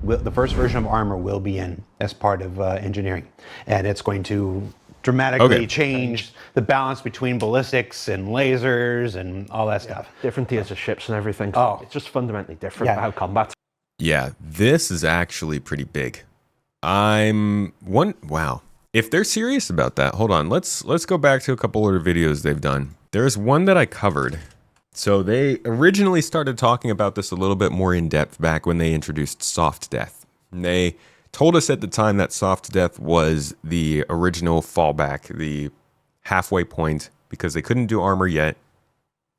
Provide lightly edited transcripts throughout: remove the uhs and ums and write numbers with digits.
the first version of armor will be in as part of engineering, and it's going to dramatically change the balance between ballistics and lasers and all that stuff. Different tiers of ships and everything. So it's just fundamentally different how combat. Yeah, this is actually pretty big. Wow. If they're serious about that, hold on. Let's go back to a couple other videos they've done. There's one that I covered. So they originally started talking about this a little bit more in depth back when they introduced soft death. And they told us at the time that soft death was the original fallback, the halfway point, because they couldn't do armor yet.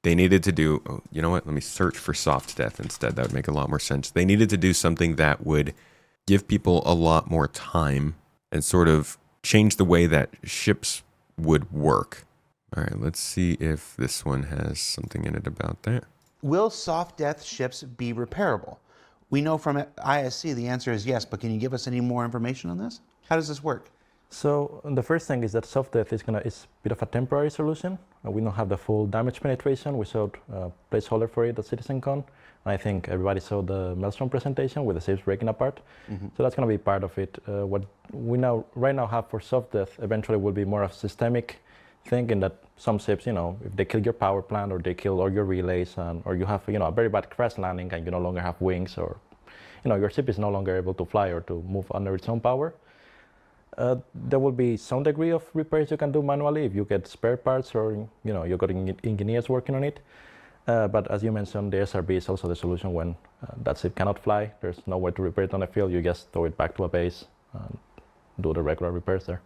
They needed to do, you know what? Let me search for soft death instead. That would make a lot more sense. They needed to do something that would give people a lot more time and sort of change the way that ships would work. All right, let's see if this one has something in it about that. Will soft death ships be repairable? We know from ISC the answer is yes, but can you give us any more information on this? How does this work? So the first thing is that soft death is a bit of a temporary solution. We don't have the full damage penetration. We showed a placeholder for it at CitizenCon. I think everybody saw the Maelstrom presentation with the ships breaking apart. So that's going to be part of it. What we right now have for soft death eventually will be more of a systemic thing, in that some ships, if they kill your power plant or they kill all your relays, or you have a very bad crash landing and you no longer have wings, or your ship is no longer able to fly or to move under its own power, there will be some degree of repairs you can do manually if you get spare parts or you've got engineers working on it. But as you mentioned, the SRB is also the solution when that ship cannot fly. There's nowhere to repair it on the field. You just tow it back to a base and do the regular repairs there.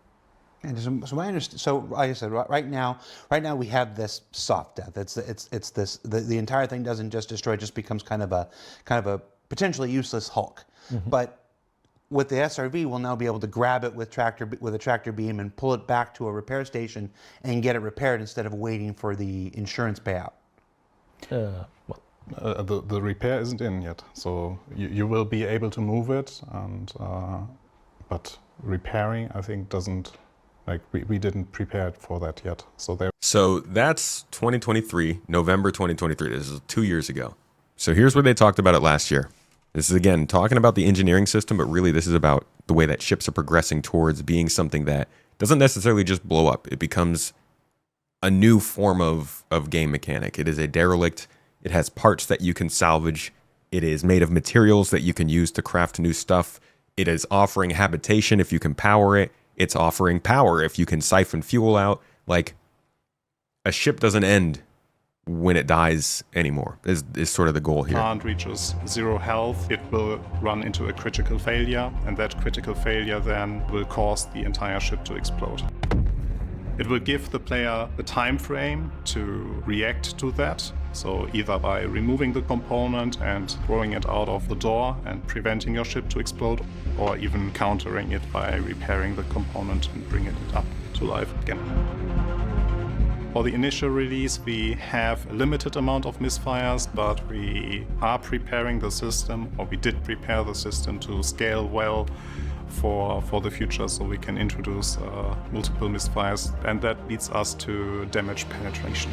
And so I understand. So like I said, right now we have this soft death. It's this the entire thing doesn't just destroy; it just becomes kind of a potentially useless hulk. But with the SRV, we'll now be able to grab it with a tractor beam and pull it back to a repair station and get it repaired instead of waiting for the insurance payout. The repair isn't in yet, so you will be able to move it, and but repairing, I think, doesn't. Like, we didn't prepare for that yet. So that's 2023, November 2023. This is 2 years ago. So here's where they talked about it last year. This is, again, talking about the engineering system, but really this is about the way that ships are progressing towards being something that doesn't necessarily just blow up. It becomes a new form of game mechanic. It is a derelict. It has parts that you can salvage. It is made of materials that you can use to craft new stuff. It is offering habitation if you can power it. It's offering power if you can siphon fuel out. Like, a ship doesn't end when it dies anymore, is sort of the goal here. Plant reaches 0 health, it will run into a critical failure, and that critical failure then will cause the entire ship to explode. It will give the player a time frame to react to that. So either by removing the component and throwing it out of the door and preventing your ship to explode, or even countering it by repairing the component and bringing it up to life again. For the initial release, we have a limited amount of misfires, but we are preparing the system, or we did prepare the system to scale well for the future, so we can introduce multiple misfires, and that leads us to damage penetration.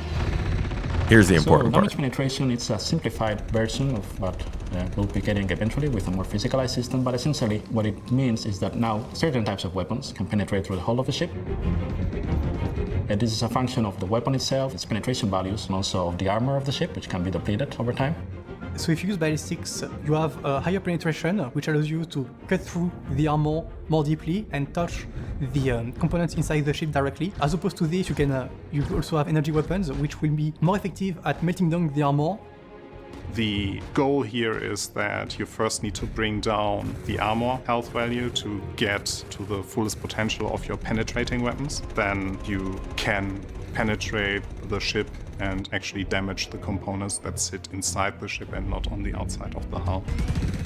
Here's the important part. Damage penetration is a simplified version of what we'll be getting eventually with a more physicalized system, but essentially what it means is that now certain types of weapons can penetrate through the hull of a ship. And this is a function of the weapon itself, its penetration values, and also of the armor of the ship, which can be depleted over time. So if you use ballistics, you have a higher penetration, which allows you to cut through the armor more deeply and touch the components inside the ship directly. As opposed to this, you also have energy weapons, which will be more effective at melting down the armor. The goal here is that you first need to bring down the armor health value to get to the fullest potential of your penetrating weapons. Then you can penetrate the ship and actually damage the components that sit inside the ship and not on the outside of the hull.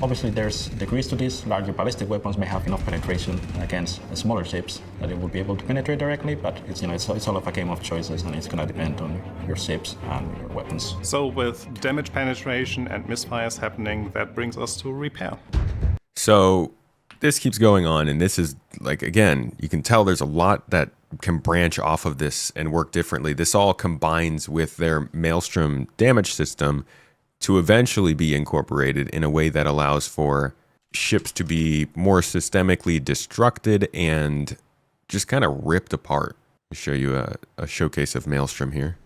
Obviously, there's degrees to this. Larger ballistic weapons may have enough penetration against smaller ships that it will be able to penetrate directly, but it's all of a game of choices, and it's going to depend on your ships and your weapons. So with damage penetration and misfires happening, that brings us to repair. So this keeps going on, and this is, like, again, you can tell there's a lot that can branch off of this and work differently. This all combines with their Maelstrom damage system to eventually be incorporated in a way that allows for ships to be more systemically destructed and just kind of ripped apart. I'll show you a showcase of Maelstrom here.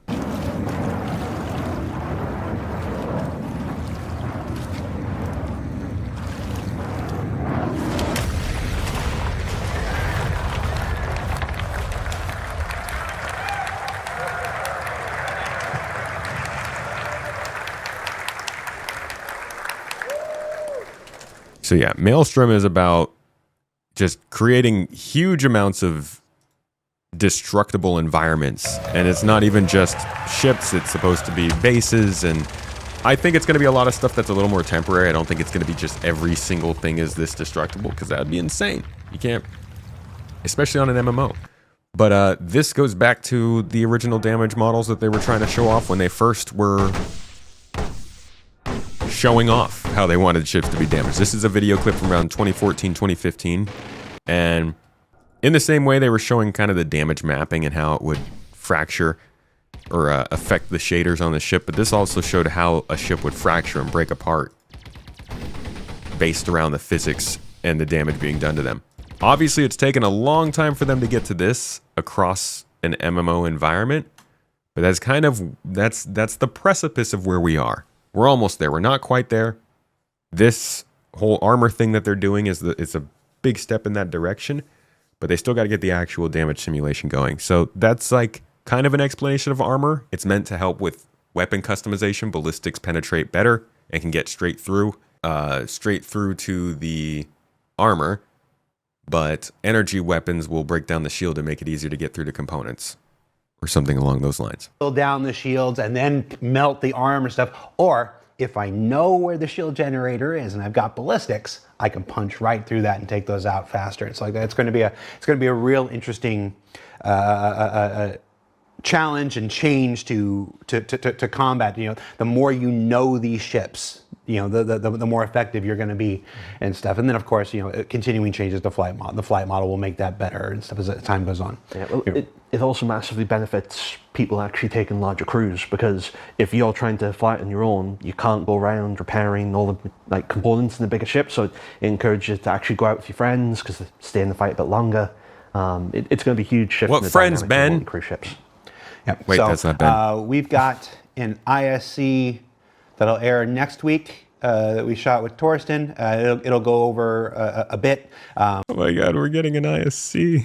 So yeah, Maelstrom is about just creating huge amounts of destructible environments. And it's not even just ships, it's supposed to be bases. And I think it's going to be a lot of stuff that's a little more temporary. I don't think it's going to be just every single thing is this destructible, because that would be insane. You can't, especially on an MMO. But this goes back to the original damage models that they were trying to show off when they first were showing off how they wanted ships to be damaged. This is a video clip from around 2014, 2015. And in the same way, they were showing kind of the damage mapping and how it would fracture or affect the shaders on the ship. But this also showed how a ship would fracture and break apart based around the physics and the damage being done to them. Obviously, it's taken a long time for them to get to this across an MMO environment. But that's kind of, that's the precipice of where we are. We're almost there. We're not quite there. This whole armor thing that they're doing is it's a big step in that direction, but they still got to get the actual damage simulation going. So that's like kind of an explanation of armor. It's meant to help with weapon customization. Ballistics penetrate better and can get straight through to the armor, but energy weapons will break down the shield and make it easier to get through to components. Or something along those lines. Down the shields and then melt the armor stuff. Or if I know where the shield generator is and I've got ballistics, I can punch right through that and take those out faster. It's like that. It's going to be a real interesting challenge and change to combat. You know, the more you know these ships, you know, the more effective you're going to be and stuff. And then of course, you know, continuing changes to flight model. The flight model will make that better and stuff as time goes on. Yeah, well, it also massively benefits people actually taking larger crews, because if you're trying to fly it on your own, you can't go around repairing all the like components in the bigger ship. So it encourages you to actually go out with your friends because they stay in the fight a bit longer. It's going to be a huge shift. What in the friends, Ben? Cruise ships. Yep. Wait, so, that's not Ben. We've got an ISC that'll air next week that we shot with Torsten. It'll go over a bit. Oh my God, we're getting an ISC.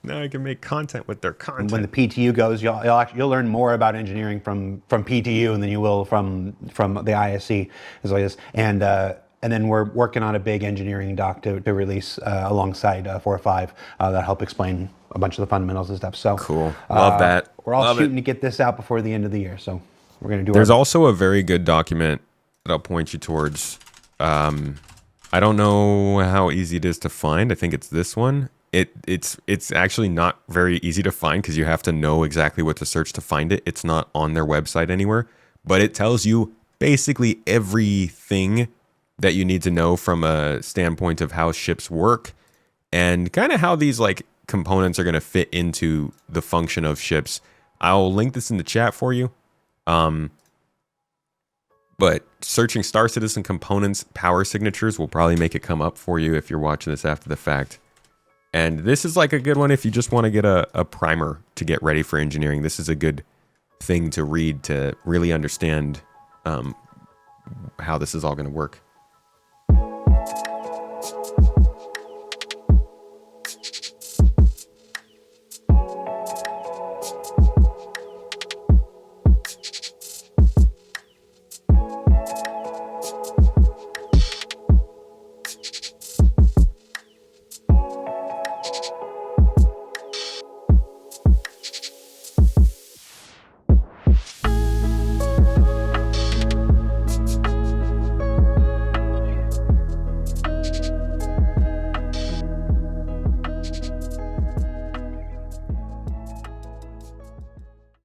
Now I can make content with their content. When the PTU goes, you'll learn more about engineering from PTU than you will from the ISC as well as and then we're working on a big engineering doc to release alongside 4 or 5 that'll help explain a bunch of the fundamentals and stuff. So cool, love that. We're all love shooting to get this out before the end of the year, so we're gonna do. There's also a very good document that I'll point you towards. I don't know how easy it is to find. I think it's this one. It's actually not very easy to find because you have to know exactly what to search to find it. It's not on their website anywhere, but it tells you basically everything that you need to know from a standpoint of how ships work and kind of how these like components are going to fit into the function of ships. I'll link this in the chat for you. But searching Star Citizen components power signatures will probably make it come up for you if you're watching this after the fact. And this is like a good one if you just want to get a primer to get ready for engineering. This is a good thing to read to really understand how this is all going to work.